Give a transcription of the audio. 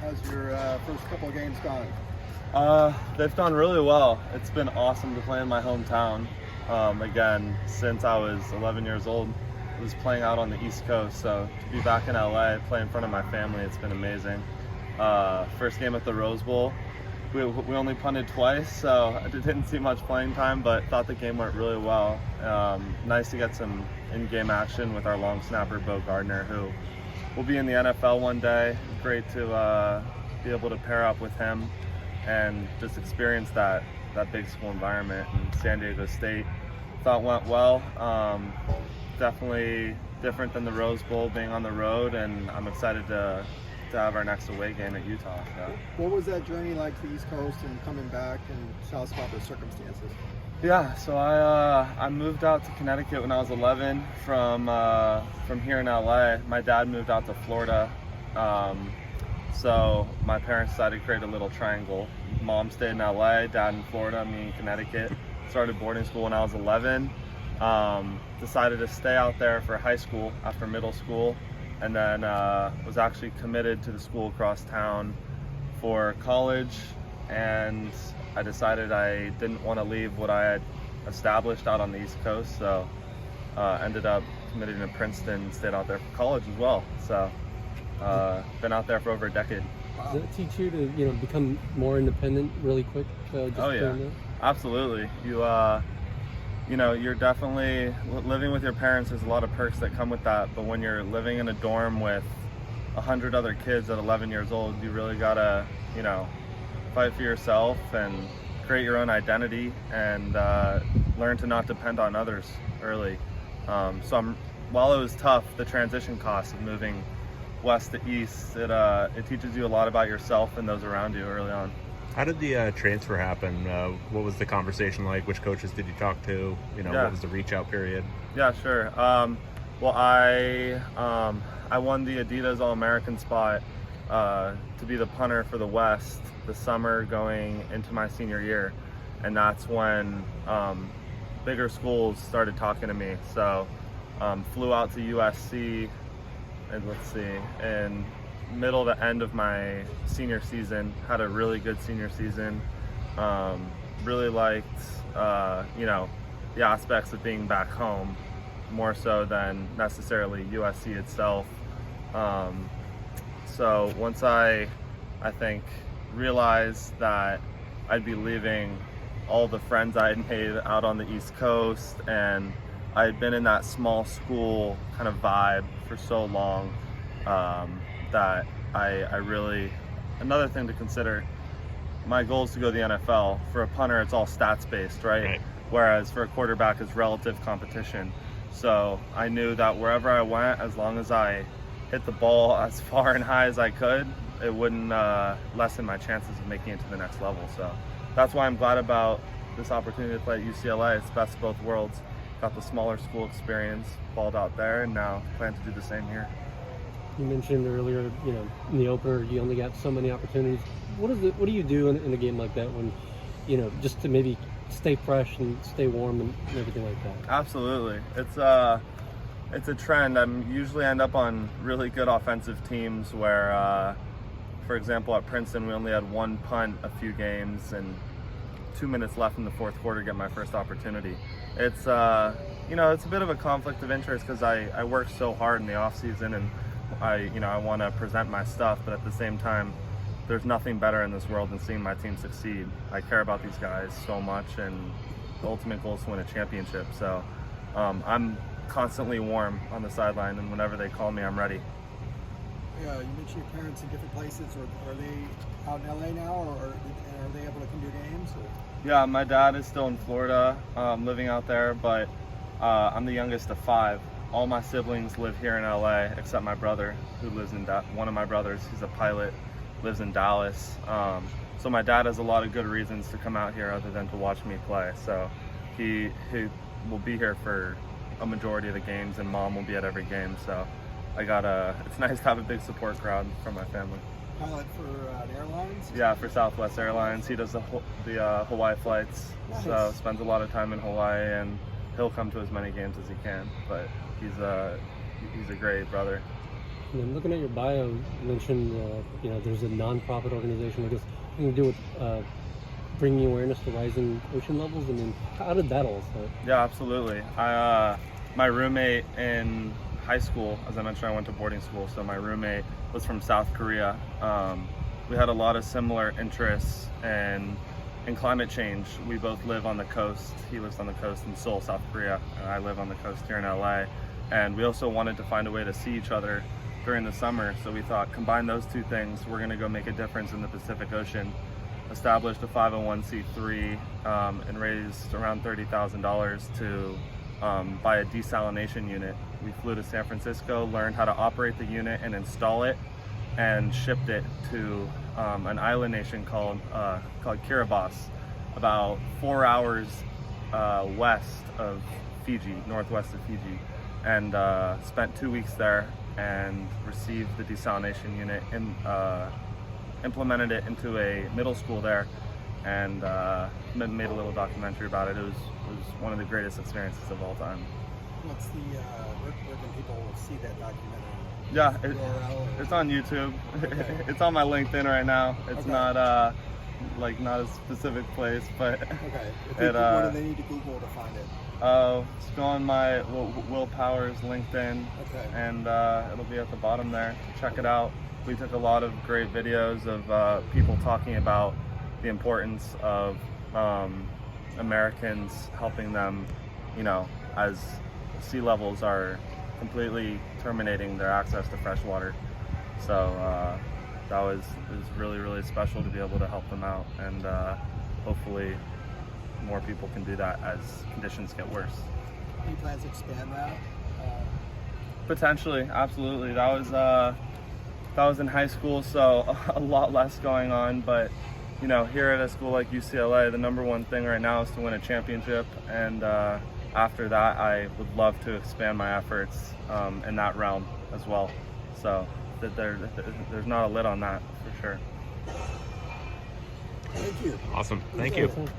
How's your first couple of games gone? They've done really well. It's been awesome to play in my hometown. Again, since I was 11 years old, I was playing out on the East Coast, so to be back in LA, play in front of my family, it's been amazing. First game at the Rose Bowl, we only punted twice, so I didn't see much playing time, but thought the game went really well. Nice to get some in-game action with our long snapper, Bo Gardner, who will be in the NFL one day. Great to be able to pair up with him and just experience that big school environment in San Diego State. Thought went well. Definitely different than the Rose Bowl being on the road, and I'm excited to have our next away game at Utah. So. What was that journey like to the East Coast and coming back, and tell us about the circumstances? Yeah, so I moved out to Connecticut when I was 11 from here in LA. My dad moved out to Florida. So my parents decided to create a little triangle. Mom stayed in LA, dad in Florida, me in Connecticut. Started boarding school when I was 11. Decided to stay out there for high school after middle school, and then was actually committed to the school across town for college. And I decided I didn't want to leave what I had established out on the East Coast, so ended up committing to Princeton, stayed out there for college as well. So been out there for over a decade. Does that teach you to, become more independent really quick? Oh yeah, absolutely. You're definitely living with your parents. There's a lot of perks that come with that, but when you're living in a dorm with 100 other kids at 11 years old, you really gotta, fight for yourself and create your own identity and learn to not depend on others early. While it was tough, the transition cost of moving west to east, it teaches you a lot about yourself and those around you early on. How did the transfer happen? What was the conversation like? Which coaches did you talk to? What was the reach out period? Yeah, sure. Well, I won the Adidas All-American spot to be the punter for the West the summer going into my senior year, and that's when bigger schools started talking to me. So flew out to USC, and in middle to end of my senior season, had a really good senior season. Really liked the aspects of being back home more so than necessarily USC itself. So once I think realized that I'd be leaving all the friends I had made out on the East Coast, and I had been in that small school kind of vibe for so long, that I really, another thing to consider, my goal is to go to the NFL. For a punter, it's all stats based, right? Whereas for a quarterback, it's relative competition. So I knew that wherever I went, as long as I hit the ball as far and high as I could, it wouldn't lessen my chances of making it to the next level. So that's why I'm glad about this opportunity to play at UCLA. It's best of both worlds. Got the smaller school experience, balled out there, and now plan to do the same here. You mentioned earlier, in the opener, you only got so many opportunities. What do you do in a game like that when, just to maybe stay fresh and stay warm and everything like that? Absolutely. It's a trend. I usually end up on really good offensive teams where, for example, at Princeton, we only had one punt a few games and 2 minutes left in the fourth quarter to get my first opportunity. It's it's a bit of a conflict of interest because I work so hard in the off season, and I want to present my stuff, but at the same time, there's nothing better in this world than seeing my team succeed. I care about these guys so much, and the ultimate goal is to win a championship. So I'm constantly warm on the sideline, and whenever they call me, I'm ready. Yeah, you mentioned your parents in different places. Are they out in LA now, or are they able to come to your games? Or? Yeah, my dad is still in Florida, living out there, but I'm the youngest of 5. All my siblings live here in LA, except my brother, who lives in one of my brothers, he's a pilot, lives in Dallas. So my dad has a lot of good reasons to come out here other than to watch me play. So he will be here for a majority of the games, and mom will be at every game. So it's nice to have a big support crowd from my family. Pilot for the airlines? Yeah, for Southwest Airlines. He does the Hawaii flights. Nice. So spends a lot of time in Hawaii, and he'll come to as many games as he can. But he's a great brother. And then looking at your bio, you mentioned there's a nonprofit organization. I guess something to do with bringing awareness to rising ocean levels. I mean, how did that all start? Yeah, absolutely. My roommate in high school, as I mentioned, I went to boarding school, so my roommate was from South Korea. We had a lot of similar interests in climate change. We both live on the coast. He lives on the coast in Seoul, South Korea, and I live on the coast here in LA. And we also wanted to find a way to see each other during the summer, so we thought, combine those two things, we're going to go make a difference in the Pacific Ocean. Established a 501c3 and raised around $30,000 to buy a desalination unit. We flew to San Francisco, learned how to operate the unit and install it, and shipped it to an island nation called Kiribati, about 4 hours west of Fiji, northwest of Fiji, and spent 2 weeks there and received the desalination unit and implemented it into a middle school there, and made a little documentary about it. It was one of the greatest experiences of all time. What's the where can people see that documentary? Yeah, URL? it's on YouTube. Okay. It's on my LinkedIn right now. It's Okay. not not a specific place, but Okay. it, what do they need to Google to find it? just go on my Will Powers LinkedIn, Okay. and it'll be at the bottom there. Check it out. We took a lot of great videos of people talking about the importance of Americans helping them, as sea levels are completely terminating their access to fresh water. So it was really, really special to be able to help them out, and hopefully more people can do that as conditions get worse. Any plans to expand that? Potentially, absolutely. That was in high school, so a lot less going on, but here at a school like UCLA, the number one thing right now is to win a championship, and after that I would love to expand my efforts in that realm as well. So there's not a lid on that, for sure. Thank you. Awesome. Thank you. Thank you.